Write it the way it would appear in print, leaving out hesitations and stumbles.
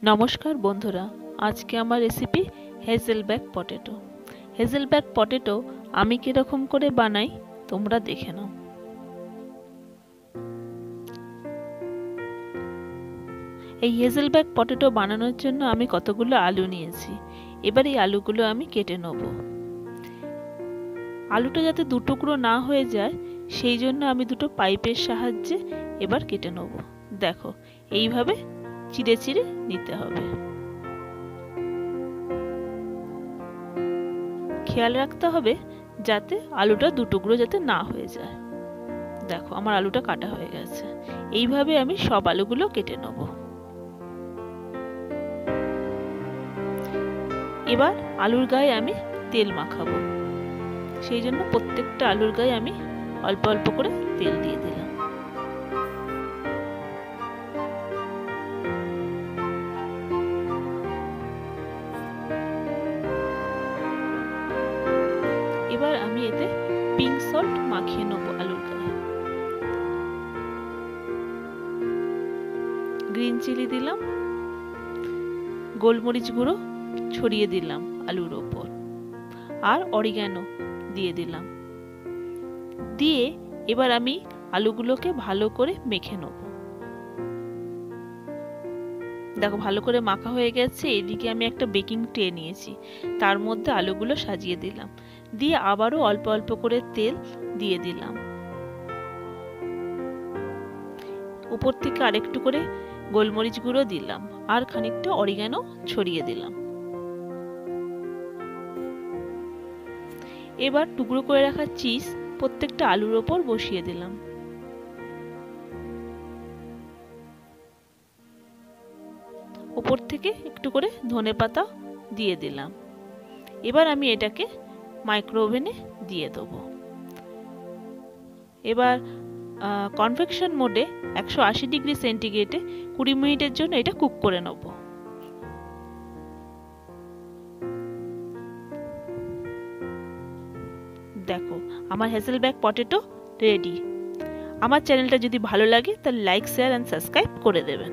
নমস্কার বন্ধুরা, আজকে আমার রেসিপি হেজেলব্যাক পটেটো। হেজেলব্যাক পটেটো আমি কিরকম করে বানাই তোমরা দেখে নাও। এই হেজেলব্যাক পটেটো বানানোর জন্য আমি কতগুলো আলু নিয়েছি। এবার এই আলুগুলো আমি কেটে নেব। আলুটা যাতে দু টুকরো না হয়ে যায় সেই জন্য আমি দুটো পাইপের সাহায্যে এবার কেটে নেব। দেখো, এইভাবে চিড়ে চিড়ে নিতে হবে। খেয়াল রাখতে হবে যাতে আলুটা দু টুকরো যাতে না হয়ে যায়। দেখো, আমার আলুটা কাটা হয়ে গেছে। এইভাবে আমি সব আলুগুলো কেটে নেব। এবার আলুর গায়ে আমি তেল মাখাবো। সেই জন্য প্রত্যেকটা আলুর গায়ে আমি অল্প অল্প করে তেল দিয়ে দিলাম। এবার আমি এতে পিঙ্ক সল্ট মাখিয়ে নেবো আলুর গায়ে। গ্রিন চিলি দিলাম, গোলমরিচ গুঁড়ো ছড়িয়ে দিলাম আলুর ওপর, আর অরিগ্যানো দিয়ে দিলাম। দিয়ে এবার আমি আলুগুলোকে ভালো করে মেখে নেব। দেখো, ভালো করে মাখা হয়ে গেছে। এদিকে আমি একটা বেকিং ট্রে নিয়েছি, তার মধ্যে আলুগুলো সাজিয়ে দিলাম। দিয়ে আবারও অল্প অল্প করে তেল দিয়ে দিলাম। উপর থেকে আরেকটু করে গোলমরিচ গুঁড়ো দিলাম, আর খানিকটা অরিগ্যানো ছড়িয়ে দিলাম। এবার টুকরো করে রাখা চিজ প্রত্যেকটা আলুর ওপর বসিয়ে দিলাম। উপর থেকে একটু করে ধনেপাতা দিয়ে দিলাম। এবার আমি এটাকে মাইক্রো ওভেনে দিয়ে দেবো। এবার কনভেকশন মোডে 180 ডিগ্রি সেন্টিগ্রেডে 20 মিনিটের জন্য এটা কুক করে নেব। দেখো, আমার হেজেলব্যাক পটেটো রেডি। আমার চ্যানেলটা যদি ভালো লাগে তাহলে লাইক, শেয়ার এন্ড সাবস্ক্রাইব করে দেবেন।